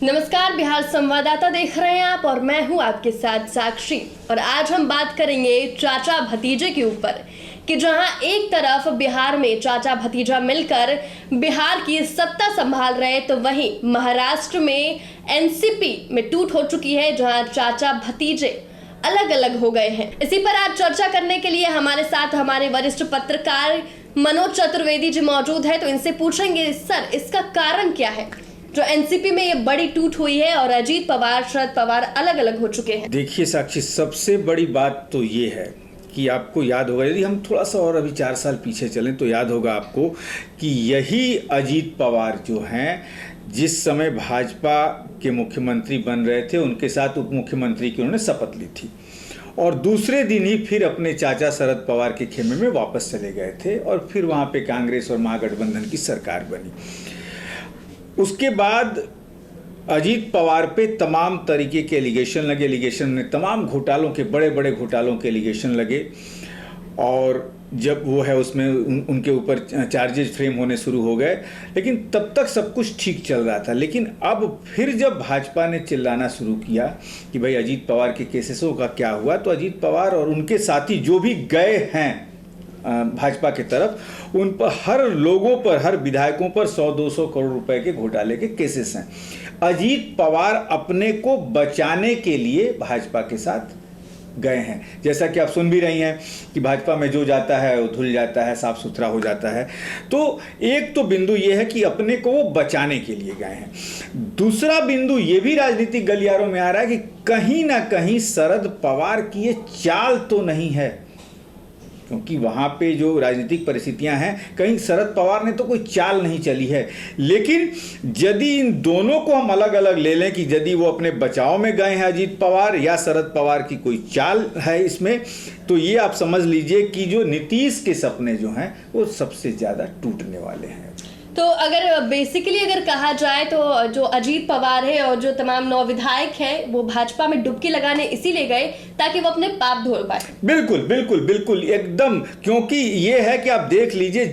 नमस्कार, बिहार संवाददाता देख रहे हैं आप और मैं हूं आपके साथ साक्षी। और आज हम बात करेंगे चाचा भतीजे के ऊपर कि जहां एक तरफ बिहार में चाचा भतीजा मिलकर बिहार की सत्ता संभाल रहे, तो वहीं महाराष्ट्र में एनसीपी में टूट हो चुकी है, जहां चाचा भतीजे अलग अलग हो गए हैं। इसी पर आज चर्चा करने के लिए हमारे साथ हमारे वरिष्ठ पत्रकार मनोज चतुर्वेदी जी मौजूद है। तो इनसे पूछेंगे, सर इसका कारण क्या है जो एनसीपी में ये बड़ी टूट हुई है और अजीत पवार शरद पवार अलग अलग हो चुके हैं? देखिए साक्षी, सबसे बड़ी बात तो ये है कि आपको याद होगा, यदि हम थोड़ा सा और अभी 4 साल पीछे चलें तो याद होगा आपको कि यही अजीत पवार जो हैं, जिस समय भाजपा के मुख्यमंत्री बन रहे थे, उनके साथ उप मुख्यमंत्री की उन्होंने शपथ ली थी और दूसरे दिन ही फिर अपने चाचा शरद पवार के खेमे में वापस चले गए थे और फिर वहाँ पे कांग्रेस और महागठबंधन की सरकार बनी। उसके बाद अजीत पवार पे तमाम तरीके के एलिगेशन लगे, एलिगेशन में तमाम घोटालों के, बड़े बड़े घोटालों के एलिगेशन लगे और जब वो है उसमें उनके ऊपर चार्जेस फ्रेम होने शुरू हो गए, लेकिन तब तक सब कुछ ठीक चल रहा था। लेकिन अब फिर जब भाजपा ने चिल्लाना शुरू किया कि भाई अजीत पवार के केसेसों का क्या हुआ, तो अजीत पवार और उनके साथी जो भी गए हैं भाजपा की तरफ, उन पर हर लोगों पर, हर विधायकों पर 100-200 करोड़ रुपए के घोटाले के केसेस हैं। अजीत पवार अपने को बचाने के लिए भाजपा के साथ गए हैं। जैसा कि आप सुन भी रही हैं कि भाजपा में जो जाता है वो धुल जाता है, साफ सुथरा हो जाता है। तो एक तो बिंदु ये है कि अपने को वो बचाने के लिए गए हैं। दूसरा बिंदु ये भी राजनीतिक गलियारों में आ रहा है कि कहीं ना कहीं शरद पवार की ये चाल तो नहीं है, क्योंकि वहाँ पे जो राजनीतिक परिस्थितियाँ हैं, कहीं शरद पवार ने तो कोई चाल नहीं चली है। लेकिन यदि इन दोनों को हम अलग अलग ले लें कि यदि वो अपने बचाव में गए हैं अजीत पवार या शरद पवार की कोई चाल है इसमें, तो ये आप समझ लीजिए कि जो नीतीश के सपने जो हैं वो सबसे ज़्यादा टूटने वाले हैं। तो अगर बेसिकली अगर कहा जाए तो जो अजीत पवार है और जो तमाम 9 विधायक हैं, वो भाजपा में डुबकी लगाने इसीलिए गए ताकि वो अपने पाप धो पाए। बिल्कुल बिल्कुल बिल्कुल एकदम, क्योंकि ये है कि आप देख लीजिए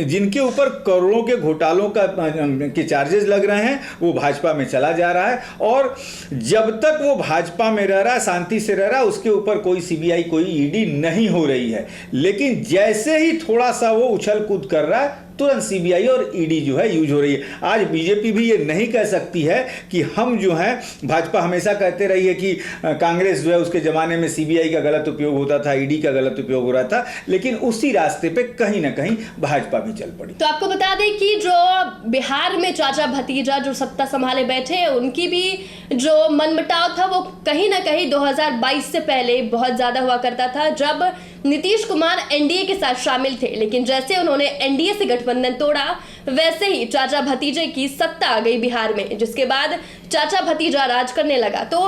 जिनके ऊपर करोड़ों के घोटालों के चार्जेस लग रहे हैं, वो भाजपा में चला जा रहा है और जब तक वो भाजपा में रह रहा है, शांति से रह रहा है, उसके ऊपर कोई सीबीआई, कोई ईडी नहीं हो रही है। लेकिन जैसे ही थोड़ा सा वो उछल कूद कर रहा है, तुरंत सीबीआई और ईडी जो है यूज हो रही है। आज बीजेपी भी ये नहीं कह सकती है कि हम जो है, भाजपा हमेशा कहते रही है कि कांग्रेस जो है उसके ज़माने में सीबीआई का गलत उपयोग होता था, ईडी का गलत उपयोग हो रहा था, लेकिन उसी रास्ते पे कहीं ना कहीं भाजपा भी चल पड़ी। तो आपको बता दें कि जो बिहार में चाचा भतीजा जो सत्ता संभाले बैठे हैं, उनकी भी जो मनमुटाव था वो कहीं ना कहीं 2022 से पहले बहुत ज़्यादा हुआ करता था, जब नीतीश कुमार एनडीए के साथ शामिल थे। लेकिन जैसे उन्होंने एनडीए से गठबंधन तोड़ा, वैसे ही चाचा भतीजे की सत्ता आ गई बिहार में, जिसके बाद चाचा भतीजा राज करने लगा। तो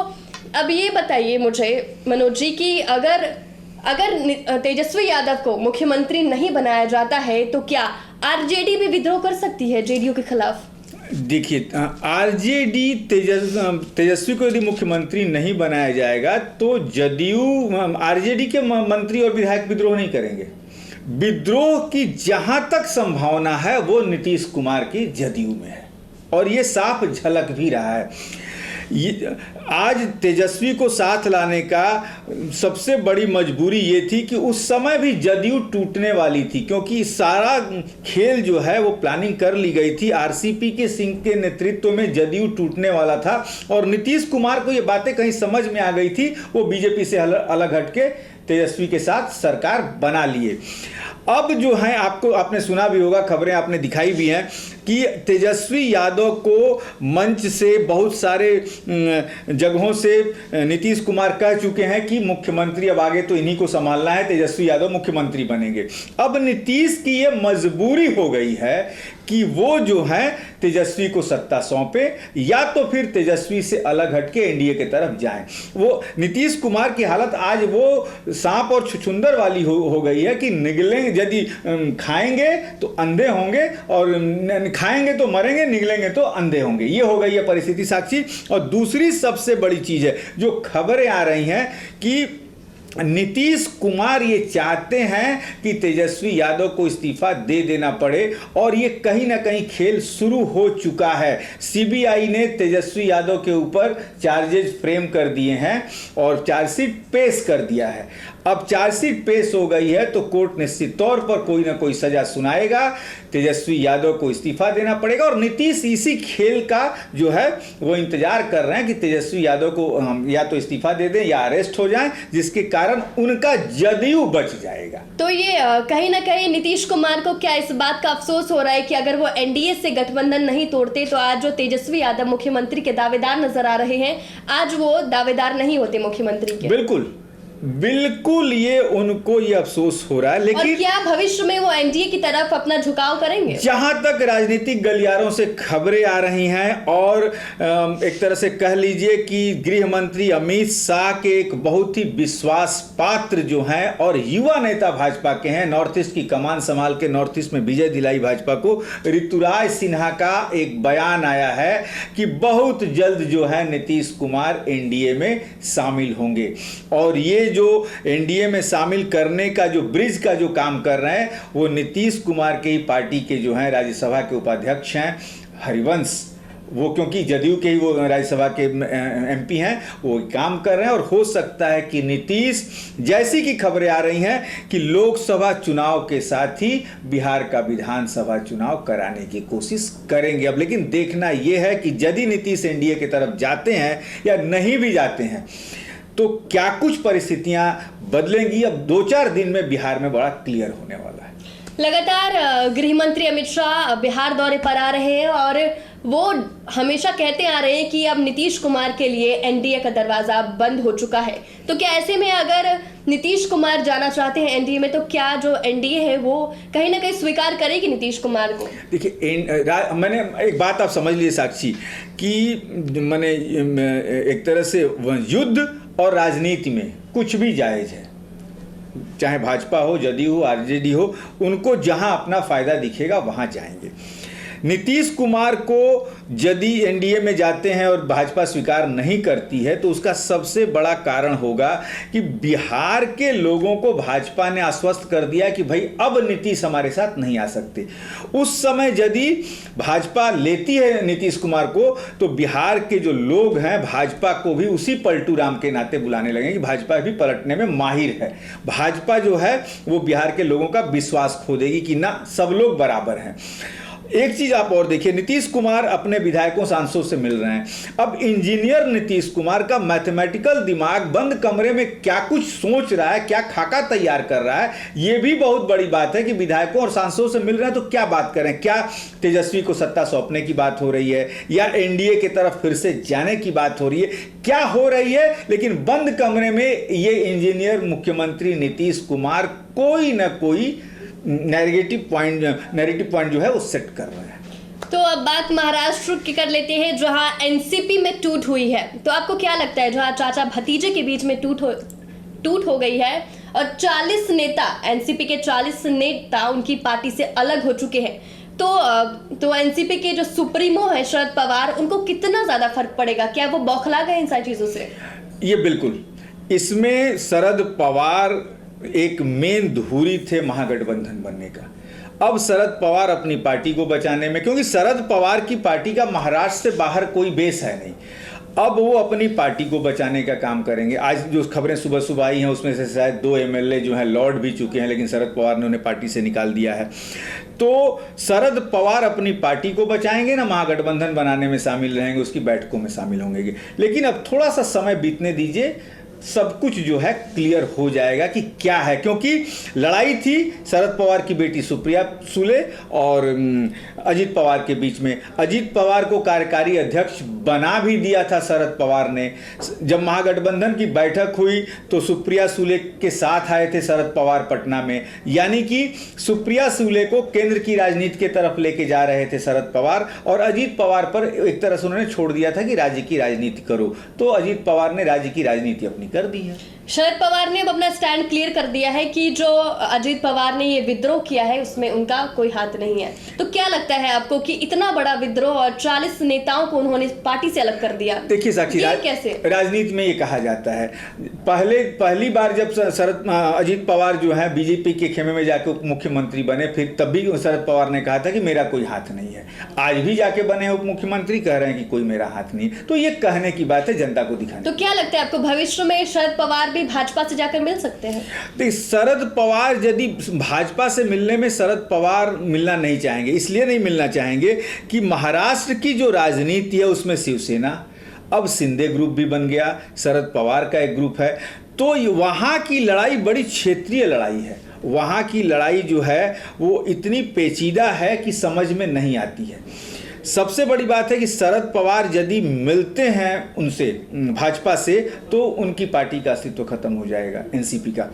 अब ये बताइए मुझे मनोज जी कि अगर तेजस्वी यादव को मुख्यमंत्री नहीं बनाया जाता है, तो क्या आरजेडी भी विद्रोह कर सकती है जेडीयू के खिलाफ? देखिए, आरजेडी तेजस्वी को यदि मुख्यमंत्री नहीं बनाया जाएगा तो जदयू, आरजेडी के मंत्री और विधायक विद्रोह नहीं करेंगे। विद्रोह की जहां तक संभावना है वो नीतीश कुमार की जदयू में है और ये साफ झलक भी रहा है। आज तेजस्वी को साथ लाने का सबसे बड़ी मजबूरी ये थी कि उस समय भी जदयू टूटने वाली थी, क्योंकि सारा खेल जो है वो प्लानिंग कर ली गई थी। आरसीपी के सिंह के नेतृत्व में जदयू टूटने वाला था और नीतीश कुमार को ये बातें कहीं समझ में आ गई थी। वो बीजेपी से अलग हटके तेजस्वी के साथ सरकार बना लिए। अब जो है, आपने सुना भी होगा, खबरें आपने दिखाई भी हैं कि तेजस्वी यादव को मंच से, बहुत सारे जगहों से नीतीश कुमार कह चुके हैं कि मुख्यमंत्री अब आगे तो इन्हीं को संभालना है, तेजस्वी यादव मुख्यमंत्री बनेंगे। अब नीतीश की ये मजबूरी हो गई है कि वो जो है तेजस्वी को सत्ता सौंपे या तो फिर तेजस्वी से अलग हटके एनडीए की तरफ जाएं। वो नीतीश कुमार की हालत आज वो सांप और छुछुंदर वाली हो गई है कि निगलेंगे, यदि खाएंगे तो अंधे होंगे और खाएंगे तो मरेंगे, निगलेंगे तो अंधे होंगे। ये हो गई है परिस्थिति साक्षी। और दूसरी सबसे बड़ी चीज है जो खबरें आ रही हैं कि नीतीश कुमार ये चाहते हैं कि तेजस्वी यादव को इस्तीफा दे देना पड़े और ये कहीं ना कहीं खेल शुरू हो चुका है। सीबीआई ने तेजस्वी यादव के ऊपर चार्जेस फ्रेम कर दिए हैं और चार्जशीट पेश कर दिया है। अब चार्जशीट पेश हो गई है तो कोर्ट निश्चित तौर पर कोई ना कोई सजा सुनाएगा, तेजस्वी यादव को इस्तीफा देना पड़ेगा और नीतीश इसी खेल का जो है वो इंतजार कर रहे हैं कि तेजस्वी यादव को या तो इस्तीफा दे दें या अरेस्ट हो जाएं, जिसके कारण उनका जदयू बच जाएगा। तो ये कहीं ना कहीं नीतीश कुमार को क्या इस बात का अफसोस हो रहा है कि अगर वो एनडीए से गठबंधन नहीं तोड़ते तो आज जो तेजस्वी यादव मुख्यमंत्री के दावेदार नजर आ रहे हैं, आज वो दावेदार नहीं होते मुख्यमंत्री के? बिल्कुल ये उनको ये अफसोस हो रहा है। लेकिन और क्या भविष्य में वो एनडीए की तरफ अपना झुकाव करेंगे? जहां तक राजनीतिक गलियारों से खबरें आ रही हैं और एक तरह से कह लीजिए कि गृह मंत्री अमित शाह के एक बहुत ही विश्वास पात्र जो हैं और युवा नेता भाजपा के हैं, नॉर्थ ईस्ट की कमान संभाल के नॉर्थ ईस्ट में विजय दिलाई भाजपा को, ऋतुराज सिन्हा का एक बयान आया है कि बहुत जल्द जो है नीतीश कुमार एनडीए में शामिल होंगे और ये जो एनडीए में शामिल करने का जो ब्रिज का जो काम कर रहे हैं वो नीतीश कुमार के ही पार्टी के जो हैं राज्यसभा के उपाध्यक्ष हैं हरिवंश, वो क्योंकि जदयू के ही वो राज्यसभा के एमपी हैं, वो काम कर रहे हैं और हो सकता है कि नीतीश, जैसी की खबरें आ रही हैं कि लोकसभा चुनाव के साथ ही बिहार का विधानसभा चुनाव कराने की कोशिश करेंगे। अब लेकिन देखना यह है कि यदि नीतीश एनडीए की तरफ जाते हैं या नहीं भी जाते हैं तो क्या कुछ परिस्थितियां बदलेंगी। अब 2-4 दिन में बिहार में बड़ा क्लियर होने वाला है। लगातार गृह मंत्री अमित शाह बिहार दौरे पर आ रहे हैं और वो हमेशा कहते आ रहे हैं कि अब नीतीश कुमार के लिए एनडीए का दरवाजा बंद हो चुका है। तो क्या ऐसे में अगर नीतीश कुमार जाना चाहते हैं एनडीए में तो क्या जो एनडीए है वो कहीं ना कहीं स्वीकार करेगी नीतीश कुमार को? देखिए, मैंने एक बात आप समझ लीजिए साक्षी कि मैंने एक तरह से युद्ध और राजनीति में कुछ भी जायज है, चाहे भाजपा हो, जदयू हो, आरजेडी हो, उनको जहां अपना फायदा दिखेगा वहां जाएंगे। नीतीश कुमार को यदि एनडीए में जाते हैं और भाजपा स्वीकार नहीं करती है तो उसका सबसे बड़ा कारण होगा कि बिहार के लोगों को भाजपा ने आश्वस्त कर दिया कि भाई अब नीतीश हमारे साथ नहीं आ सकते। उस समय यदि भाजपा लेती है नीतीश कुमार को तो बिहार के जो लोग हैं भाजपा को भी उसी पलटू राम के नाते बुलाने लगेंगे कि भाजपा भी पलटने में माहिर है। भाजपा जो है वो बिहार के लोगों का विश्वास खो देगी कि ना सब लोग बराबर हैं। एक चीज आप और देखिए, नीतीश कुमार अपने विधायकों सांसदों से मिल रहे हैं। अब इंजीनियर नीतीश कुमार का मैथमेटिकल दिमाग बंद कमरे में क्या कुछ सोच रहा है, क्या खाका तैयार कर रहा है, ये भी बहुत बड़ी बात है कि विधायकों और सांसदों से मिल रहे हैं तो क्या बात करें। क्या तेजस्वी को सत्ता सौंपने की बात हो रही है या एनडीए की तरफ फिर से जाने की बात हो रही है, क्या हो रही है, लेकिन बंद कमरे में ये इंजीनियर मुख्यमंत्री नीतीश कुमार कोई ना कोई नैरेटिव पॉइंट जो है वो सेट कर रहे हैं। तो अब बात महाराष्ट्र की कर लेते हैं जहां एनसीपी में टूट हुई है। तो आपको क्या लगता है, जहां चाचा भतीजे के बीच में टूट हो गई है और 40 नेता, एनसीपी के 40 नेता उनकी पार्टी से अलग हो चुके हैं, तो एनसीपी के जो सुप्रीमो है शरद पवार, उनको कितना ज्यादा फर्क पड़ेगा? क्या वो बौखला गए इन सारी चीजों से? ये बिल्कुल, इसमें शरद पवार एक मेन धुरी थे महागठबंधन बनने का। अब शरद पवार अपनी पार्टी को बचाने में, क्योंकि शरद पवार की पार्टी का महाराष्ट्र से बाहर कोई बेस है नहीं, अब वो अपनी पार्टी को बचाने का काम करेंगे। आज जो खबरें सुबह सुबह आई हैं उसमें से शायद 2 एमएलए जो हैं लौट भी चुके हैं, लेकिन शरद पवार ने उन्हें पार्टी से निकाल दिया है। तो शरद पवार अपनी पार्टी को बचाएंगे ना, महागठबंधन बनाने में शामिल रहेंगे, उसकी बैठकों में शामिल होंगे। लेकिन अब थोड़ा सा समय बीतने दीजिए, सब कुछ जो है क्लियर हो जाएगा कि क्या है, क्योंकि लड़ाई थी शरद पवार की बेटी सुप्रिया सुले और अजीत पवार के बीच में। अजीत पवार को कार्यकारी अध्यक्ष बना भी दिया था शरद पवार ने। जब महागठबंधन की बैठक हुई तो सुप्रिया सुले के साथ आए थे शरद पवार पटना में, यानी कि सुप्रिया सुले को केंद्र की राजनीति के तरफ लेके जा रहे थे शरद पवार, और अजीत पवार पर एक तरह से उन्होंने छोड़ दिया था कि राज्य की राजनीति करो। तो अजीत पवार ने राज्य की राजनीति अपनी कर दी है। शरद पवार ने अब अपना स्टैंड क्लियर कर दिया है कि जो अजीत पवार ने ये विद्रोह किया है उसमें उनका कोई हाथ नहीं है। तो क्या लगता है आपको कि इतना बड़ा विद्रोह और 40 नेताओं को उन्होंने पार्टी से अलग कर दिया? देखिए साक्षी, कैसे राजनीति में ये कहा जाता है, पहली बार जब अजीत पवार जो है बीजेपी के खेमे में जाके उप मुख्यमंत्री बने, फिर तब भी शरद पवार ने कहा था कि मेरा कोई हाथ नहीं है। आज भी जाके बने उप मुख्यमंत्री कह रहे हैं कि कोई मेरा हाथ नहीं है। तो ये कहने की बात है, जनता को दिखाने। तो क्या लगता है आपको भविष्य में शरद पवार भाजपा से जाकर मिल सकते हैं? देखिए, शरद पवार यदि भाजपा से मिलने में शरद पवार मिलना नहीं चाहेंगे, इसलिए नहीं मिलना चाहेंगे कि महाराष्ट्र की जो राजनीति है उसमें शिवसेना, अब शिंदे ग्रुप भी बन गया, शरद पवार का एक ग्रुप है, तो वहाँ की लड़ाई बड़ी क्षेत्रीय लड़ाई है। वहाँ की लड़ाई जो है वो इतनी पेचीदा है कि समझ में नहीं आती है। सबसे बड़ी बात है कि शरद पवार यदि मिलते हैं उनसे, भाजपा से, तो उनकी पार्टी का अस्तित्व खत्म हो जाएगा, एनसीपी का।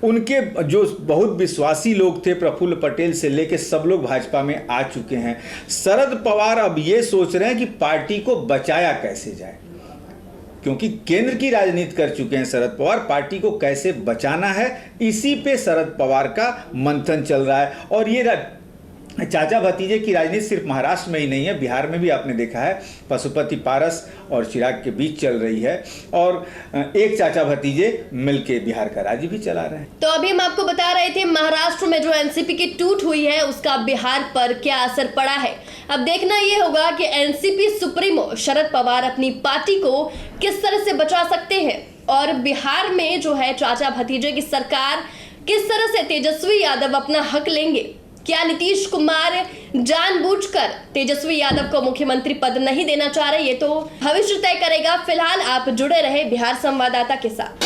उनके जो बहुत विश्वासी लोग थे, प्रफुल्ल पटेल से लेके सब लोग भाजपा में आ चुके हैं। शरद पवार अब ये सोच रहे हैं कि पार्टी को बचाया कैसे जाए, क्योंकि केंद्र की राजनीति कर चुके हैं शरद पवार, पार्टी को कैसे बचाना है, इसी पे शरद पवार का मंथन चल रहा है। और ये चाचा भतीजे की राजनीति सिर्फ महाराष्ट्र में ही नहीं है, बिहार में भी आपने देखा है, पशुपति पारस और चिराग के बीच चल रही है, और एक चाचा भतीजे मिलके बिहार का राज्य भी चला रहे हैं। तो अभी हम आपको बता रहे थे महाराष्ट्र में जो एनसीपी की टूट हुई है उसका बिहार पर क्या असर पड़ा है। अब देखना ये होगा कि एनसीपी सुप्रीमो शरद पवार अपनी पार्टी को किस तरह से बचा सकते हैं, और बिहार में जो है चाचा भतीजे की सरकार किस तरह से तेजस्वी यादव अपना हक लेंगे। क्या नीतीश कुमार जानबूझकर तेजस्वी यादव को मुख्यमंत्री पद नहीं देना चाह रहे, ये तो भविष्य तय करेगा। फिलहाल आप जुड़े रहे बिहार संवाददाता के साथ।